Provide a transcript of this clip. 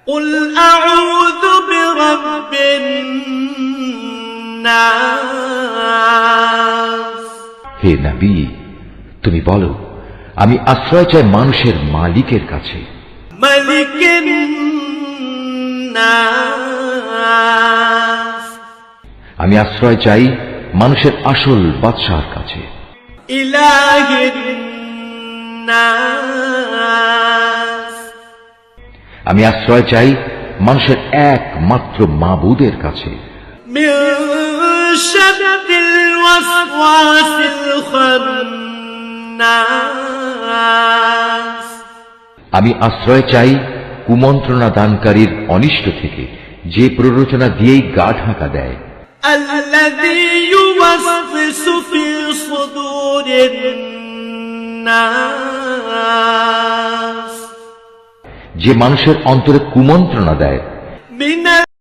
قل أعوذ برب الناس হে নবী, তুমি বলো, আমি আশ্রয় চাই মানুষের মালিকের কাছে, ملك الناس আমি আশ্রয় চাই মানুষের আসল বাদশাহর কাছে, إله الناس আমি আশ্রয় চাই মানুষের একমাত্র মাবুদের কাছে, من شر الوسواس الخناس আমি আশ্রয় চাই কুমন্ত্রণা দানকারীর অনিষ্ট থেকে, যে প্ররোচনা দিয়েই গা ঢাকা দেয়, الذي يوسوس في صدور الناس যে মানুষের অন্তরে কুমন্ত্রণা দেয়, من